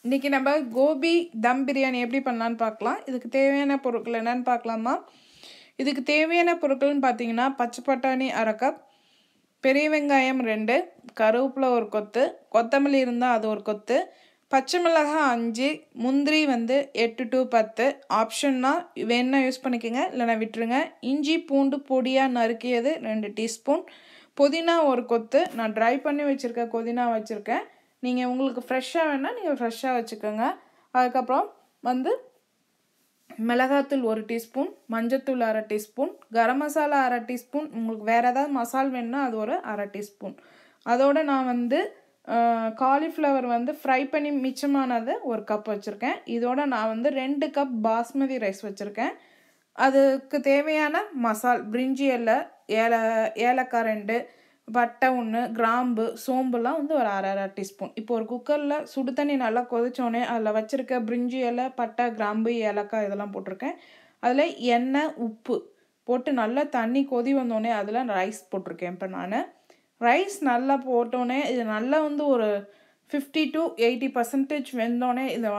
இன்றைக்கி நம்ம கோபி தம் பிரியாணி எப்படி பண்ணலான்னு பார்க்கலாம். இதுக்கு தேவையான பொருட்கள் என்னென்னு பார்க்கலாமா? இதுக்கு தேவையான பொருட்கள்னு பார்த்தீங்கன்னா, பச்சை பட்டாணி அரை கப், பெரிய வெங்காயம் 2, கருவேப்பிலை ஒரு கொத்து, கொத்தமல்லி இருந்தால் அது ஒரு கொத்து, பச்சை மிளகாய் 5, முந்திரி 8 to 10. ஆப்ஷன்னா வேணால் யூஸ் பண்ணிக்கோங்க, இல்லைனா விட்டுருங்க. இஞ்சி பூண்டு பொடியாக நறுக்கியது 2 டீஸ்பூன், புதினா ஒரு கொத்து. நான் ட்ரை பண்ணி வச்சுருக்கேன், புதினா வச்சுருக்கேன். நீங்கள் உங்களுக்கு ஃப்ரெஷ்ஷாக வேணால் நீங்கள் ஃப்ரெஷ்ஷாக வச்சுக்கோங்க. அதுக்கப்புறம் மிளகாத்தூள் 1 டீஸ்பூன், மஞ்சத்தூள் அரை டீஸ்பூன், கரம் மசாலா அரை டீஸ்பூன். உங்களுக்கு வேறு ஏதாவது மசால் வேணுன்னா அது ஒரு அரை டீஸ்பூன். அதோடு நான் காலிஃப்ளவர் ஃப்ரை பண்ணி மிச்சமானது ஒரு கப் வச்சுருக்கேன். இதோட நான் 2 கப் பாஸ்மதி ரைஸ் வச்சுருக்கேன். அதுக்கு தேவையான மசால் பிரிஞ்சி இலை, ஏலக்காய் 2, பட்டை 1, கிராம்பு, சோம்புலாம் ஒரு அரை டீஸ்பூன். இப்போ ஒரு குக்கரில் சுடு தண்ணி நல்லா கொதிச்சோடனே அதில் வச்சுருக்க பிரிஞ்சி இலை, பட்டை, கிராம்பு, ஏலக்காய் இதெல்லாம் போட்டிருக்கேன். அதில் எண்ணெய், உப்பு போட்டு நல்லா தண்ணி கொதி வந்தோடனே அதில் ரைஸ் போட்டிருக்கேன். இப்போ நான் ரைஸ் நல்லா போட்டோடனே இது நல்லா ஒரு 50 to 80% வெந்தோடனே இதை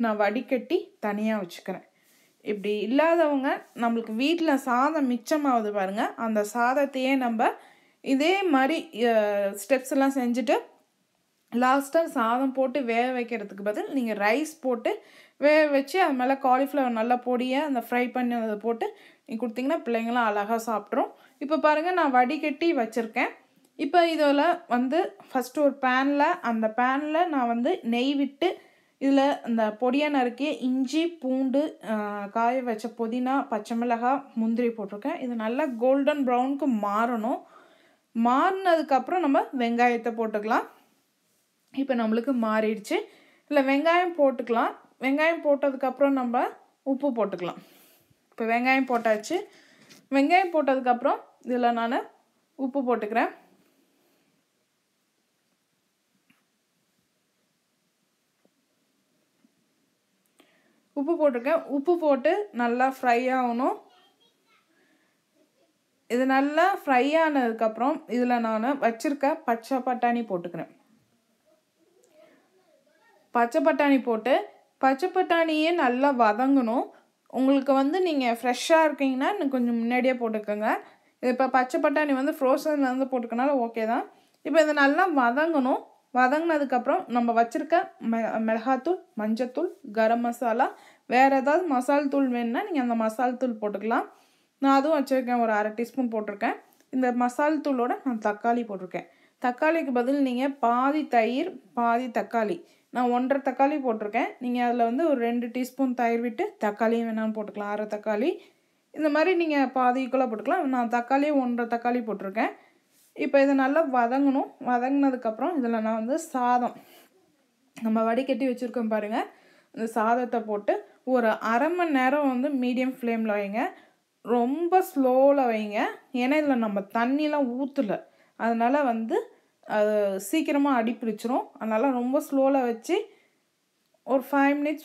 நான் வடிகட்டி தனியாக வச்சுக்கிறேன். இப்படி இல்லாதவங்க நம்மளுக்கு வீட்டில் சாதம் மிச்சமாகுது பாருங்கள், அந்த சாதத்தையே நம்ம இதே மாதிரி ஸ்டெப்ஸ் எல்லாம் செஞ்சுட்டு லாஸ்ட்டாக சாதம் போட்டு வேக வைக்கிறதுக்கு பதில் நீங்கள் ரைஸ் போட்டு வேக வச்சு அது மேலே காலிஃப்ளவர் நல்லா பொடியை அந்த ஃப்ரை பண்ணி அதை போட்டு நீங்கள் கொடுத்தீங்கன்னா பிள்ளைங்களாம் அழகாக சாப்பிட்ரும். இப்போ பாருங்கள், நான் வடிகட்டி வச்சுருக்கேன். இப்போ இதில் ஃபஸ்ட்டு ஒரு அந்த பேனில் நான் நெய் விட்டு இதில் இந்த பொடியை நறுக்கிய இஞ்சி பூண்டு, காய வச்ச புதினா, பச்சை மிளகாய், முந்திரி போட்டிருக்கேன். இது நல்லா கோல்டன் ப்ரௌனுக்கு மாறணும். மாறினதுக்கப்புறம் நம்ம வெங்காயத்தை போட்டுக்கலாம். இப்போ நம்மளுக்கு மாறிடுச்சு. இல்லை வெங்காயம் போட்டுக்கலாம். வெங்காயம் போட்டதுக்கப்புறம் நம்ம உப்பு போட்டுக்கலாம். இப்போ வெங்காயம் போட்டாச்சு. வெங்காயம் போட்டதுக்கப்புறம் இதில் நான் உப்பு போட்டுக்கிறேன். உப்பு போட்டிருக்கேன். உப்பு போட்டு நல்லா ஃப்ரை ஆகணும். இது நல்லா ஃப்ரை ஆனதுக்கப்புறம் இதில் நான் வச்சுருக்க பச்சை பட்டாணி போட்டுக்கிறேன். பச்சை பட்டாணி போட்டு பச்சை பட்டாணியே நல்லா வதங்கணும். உங்களுக்கு நீங்கள் ஃப்ரெஷ்ஷாக இருக்கீங்கன்னா இன்னும் கொஞ்சம் முன்னாடியே போட்டுக்கோங்க. இப்போ பச்சை பட்டாணி ஃப்ரோசன்லேருந்து போட்டுக்கனால ஓகே தான். இப்போ இதை நல்லா வதங்கணும். வதங்கினதுக்கப்புறம் நம்ம வச்சுருக்க மிளகாத்தூள், மஞ்சத்தூள், கரம் மசாலா, வேறு ஏதாவது மசால் தூள் வேணுன்னா நீங்கள் அந்த மசால் தூள் போட்டுக்கலாம். நான் அதுவும் வச்சுருக்கேன், ஒரு அரை டீஸ்பூன் போட்டிருக்கேன். இந்த மசால் தூளோட நான் தக்காளி போட்டிருக்கேன். தக்காளிக்கு பதில் நீங்கள் பாதி தயிர் பாதி தக்காளி, நான் 1.5 தக்காளி போட்டிருக்கேன். நீங்கள் அதில் ஒரு 2 டீஸ்பூன் தயிர் விட்டு தக்காளியும் வேணாலும் போட்டுக்கலாம், அரை தக்காளி. இந்த மாதிரி நீங்கள் பாதி ஈக்குவலாக போட்டுக்கலாம். நான் தக்காளியும் 1.5 தக்காளி போட்டிருக்கேன். இப்போ இதை நல்லா வதங்கணும். வதங்கினதுக்கப்புறம் இதில் நான் சாதம் நம்ம வடிகட்டி வச்சுருக்கோம் பாருங்கள், இந்த சாதத்தை போட்டு ஒரு அரை மணி நேரம் மீடியம் ஃப்ளேமில் வைங்க. ரொம்ப ஸ்லோவில் வைங்க. ஏன்னா இதில் நம்ம தண்ணிலாம் ஊற்றலை, அதனால் அது சீக்கிரமாக அடி பிடிச்சிரும். அதனால் ரொம்ப ஸ்லோவில் வச்சு ஒரு 5 minutes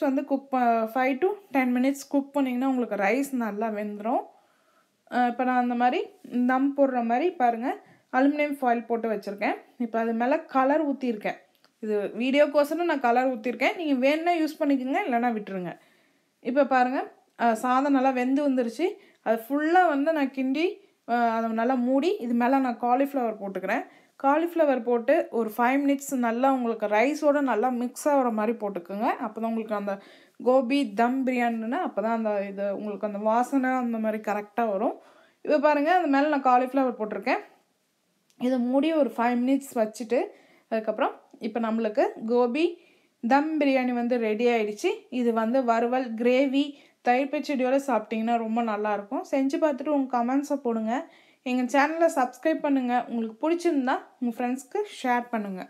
5 to 10 minutes குக் பண்ணிங்கன்னா உங்களுக்கு ரைஸ் நல்லா வெந்துடும். இப்போ நான் அந்த மாதிரி தம் போடுற மாதிரி பாருங்கள், அலுமினியம் ஃபாயில் போட்டு வச்சுருக்கேன். இப்போ அது மேலே கலர் ஊற்றிருக்கேன். இது வீடியோக்கோசரம் நான் கலர் ஊற்றிருக்கேன். நீங்கள் வேணுன்னா யூஸ் பண்ணிக்கோங்க, இல்லைனா விட்டுருங்க. இப்போ பாருங்கள், சாதம் நல்லா வெந்து வந்துருச்சு. அது ஃபுல்லாக நான் கிண்டி அதை நல்லா மூடி இது மேலே நான் காலிஃப்ளவர் போட்டுக்கிறேன். காலிஃப்ளவர் போட்டு ஒரு 5 minutes நல்லா உங்களுக்கு ரைஸோடு நல்லா மிக்ஸ் ஆகிற மாதிரி போட்டுக்கோங்க. அப்போ தான் உங்களுக்கு அந்த கோபி தம் பிரியாணின்னா அப்போ தான் இது உங்களுக்கு அந்த வாசனை அந்த மாதிரி கரெக்டாக வரும். இப்போ பாருங்கள், அது மேலே நான் காலிஃப்ளவர் போட்டிருக்கேன். இதை மூடி ஒரு 5 minutes வச்சுட்டு அதுக்கப்புறம் இப்போ நம்மளுக்கு கோபி தம் பிரியாணி ரெடி ஆகிடுச்சு. இது வறுவல், கிரேவி, தயிர் பச்சடியோடு சாப்பிட்டிங்கன்னா ரொம்ப நல்லாயிருக்கும். செஞ்சு பார்த்துட்டு உங்கள் கமெண்ட்ஸை போடுங்க. எங்கள் சேனலை சப்ஸ்கிரைப் பண்ணுங்கள். உங்களுக்கு பிடிச்சிருந்தா உங்கள் ஃப்ரெண்ட்ஸ்க்கு ஷேர் பண்ணுங்கள்.